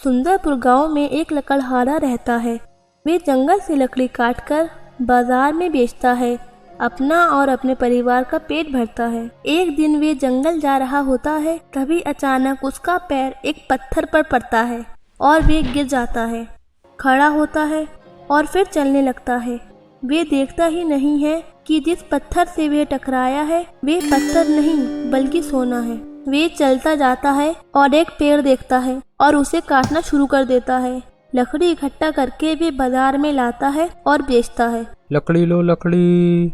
सुंदरपुर गांव में एक लकड़हारा रहता है। वे जंगल से लकड़ी काटकर बाजार में बेचता है, अपना और अपने परिवार का पेट भरता है। एक दिन वे जंगल जा रहा होता है, तभी अचानक उसका पैर एक पत्थर पर पड़ता है और वे गिर जाता है। खड़ा होता है और फिर चलने लगता है। वे देखता ही नहीं है कि जिस पत्थर से वे टकराया है वे पत्थर नहीं बल्कि सोना है। वे चलता जाता है और एक पेड़ देखता है और उसे काटना शुरू कर देता है। लकड़ी इकट्ठा करके वे बाजार में लाता है और बेचता है। लकड़ी लो लकड़ी,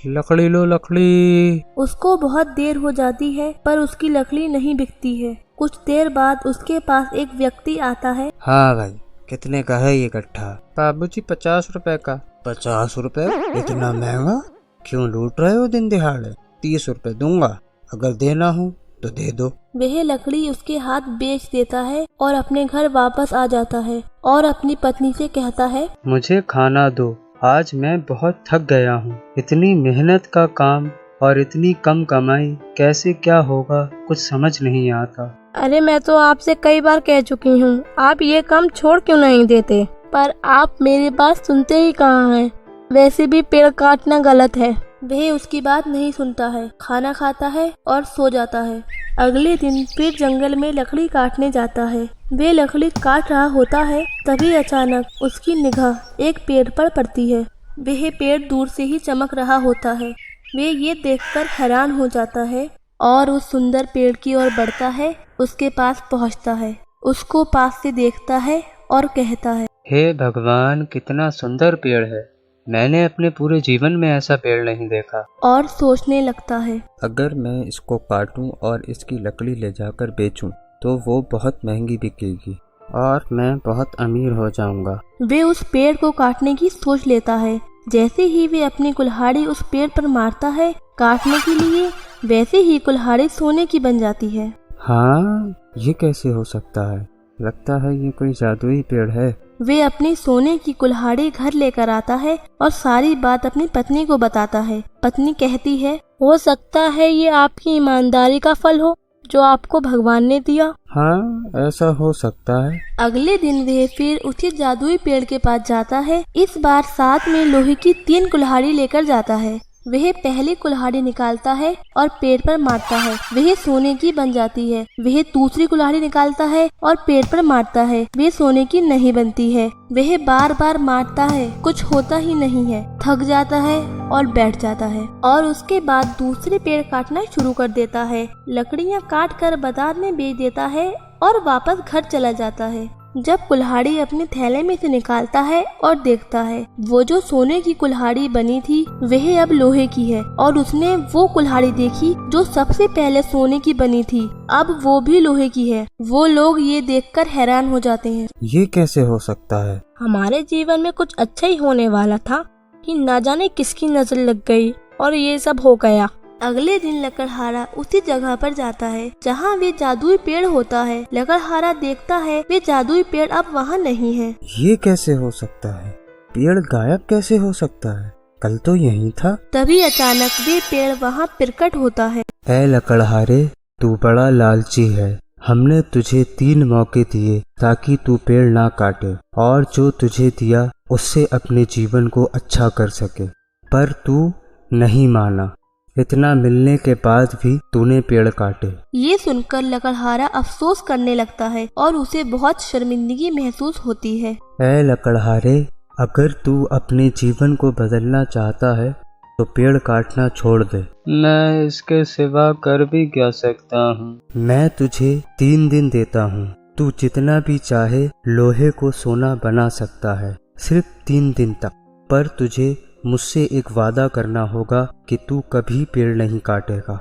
लकड़ी लो लकड़ी। उसको बहुत देर हो जाती है पर उसकी लकड़ी नहीं बिकती है। कुछ देर बाद उसके पास एक व्यक्ति आता है। हाँ भाई, कितने का है ये गट्ठा? बाबूजी 50 रुपए का। 50 रुपए? इतना महंगा क्यों लूट रहे हो दिन दिहाड़े? 30 रुपए दूंगा, अगर देना हो तो दे दो। वह लकड़ी उसके हाथ बेच देता है और अपने घर वापस आ जाता है और अपनी पत्नी से कहता है, मुझे खाना दो, आज मैं बहुत थक गया हूँ। इतनी मेहनत का काम और इतनी कम कमाई, कैसे क्या होगा कुछ समझ नहीं आता। अरे मैं तो आपसे कई बार कह चुकी हूँ, आप ये काम छोड़ क्यों नहीं देते? पर आप मेरी बात सुनते ही कहाँ हैं। वैसे भी पेड़ काटना गलत है। वह उसकी बात नहीं सुनता है, खाना खाता है और सो जाता है। अगले दिन फिर जंगल में लकड़ी काटने जाता है। वे लकड़ी काट रहा होता है, तभी अचानक उसकी निगाह एक पेड़ पर पड़ती है। वह पेड़ दूर से ही चमक रहा होता है। वे ये देखकर हैरान हो जाता है और उस सुंदर पेड़ की ओर बढ़ता है, उसके पास पहुंचता है, उसको पास से देखता है और कहता है, हे भगवान, कितना सुंदर पेड़ है। मैंने अपने पूरे जीवन में ऐसा पेड़ नहीं देखा। और सोचने लगता है, अगर मैं इसको काटूं और इसकी लकड़ी ले जाकर बेचूं तो वो बहुत महंगी बिकेगी और मैं बहुत अमीर हो जाऊंगा। वे उस पेड़ को काटने की सोच लेता है। जैसे ही वे अपनी कुल्हाड़ी उस पेड़ पर मारता है काटने के लिए, वैसे ही कुल्हाड़ी सोने की बन जाती है। हाँ, ये कैसे हो सकता है? लगता है ये कोई जादुई पेड़ है। वे अपनी सोने की कुल्हाड़ी घर लेकर आता है और सारी बात अपनी पत्नी को बताता है। पत्नी कहती है, हो सकता है ये आपकी ईमानदारी का फल हो जो आपको भगवान ने दिया। हाँ, ऐसा हो सकता है। अगले दिन वह फिर उसी जादुई पेड़ के पास जाता है। इस बार साथ में लोहे की 3 कुल्हाड़ी लेकर जाता है। वह पहली कुल्हाड़ी निकालता है और पेड़ पर मारता है, वह सोने की बन जाती है। वह दूसरी कुल्हाड़ी निकालता है और पेड़ पर मारता है, वह सोने की नहीं बनती है। वह बार बार मारता है, कुछ होता ही नहीं है, थक जाता है और बैठ जाता है और उसके बाद दूसरे पेड़ काटना शुरू कर देता है। लकड़ियाँ काट कर बाजार में बेच देता है और वापस घर चला जाता है। जब कुल्हाड़ी अपने थैले में से निकालता है और देखता है, वो जो सोने की कुल्हाड़ी बनी थी वह अब लोहे की है और उसने वो कुल्हाड़ी देखी जो सबसे पहले सोने की बनी थी, अब वो भी लोहे की है। वो लोग ये देखकर हैरान हो जाते हैं। ये कैसे हो सकता है? हमारे जीवन में कुछ अच्छा ही होने वाला था कि ना जाने किसकी नजर लग गई और ये सब हो गया। अगले दिन लकड़हारा उसी जगह पर जाता है जहाँ वे जादुई पेड़ होता है। लकड़हारा देखता है वे जादुई पेड़ अब वहाँ नहीं है। ये कैसे हो सकता है? पेड़ गायब कैसे हो सकता है? कल तो यही था। तभी अचानक वे पेड़ वहाँ प्रकट होता है। ऐ लकड़हारे, तू बड़ा लालची है। हमने तुझे 3 मौके दिए ताकि तू पेड़ ना काटे और जो तुझे दिया उससे अपने जीवन को अच्छा कर सके, पर तू नहीं माना। इतना मिलने के बाद भी तूने पेड़ काटे। ये सुनकर लकड़हारा अफसोस करने लगता है और उसे बहुत शर्मिंदगी महसूस होती है। ऐ लकड़हारे, अगर तू अपने जीवन को बदलना चाहता है तो पेड़ काटना छोड़ दे। मैं इसके सिवा कर भी क्या सकता हूँ? मैं तुझे 3 दिन देता हूँ। तू जितना भी चाहे लोहे को सोना बना सकता है, सिर्फ 3 दिन तक। पर तुझे मुझसे एक वादा करना होगा कि तू कभी पेड़ नहीं काटेगा,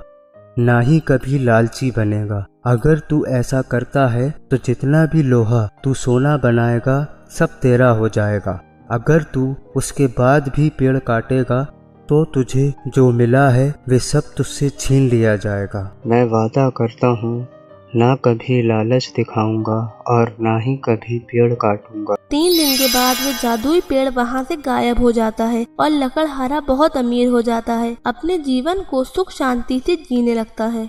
ना ही कभी लालची बनेगा। अगर तू ऐसा करता है तो जितना भी लोहा तू सोना बनाएगा सब तेरा हो जाएगा। अगर तू उसके बाद भी पेड़ काटेगा तो तुझे जो मिला है वे सब तुझसे छीन लिया जाएगा। मैं वादा करता हूँ, ना कभी लालच दिखाऊंगा और ना ही कभी पेड़ काटूंगा। 3 दिन के बाद वो जादुई पेड़ वहाँ से गायब हो जाता है और लकड़हारा बहुत अमीर हो जाता है, अपने जीवन को सुख शांति से जीने लगता है।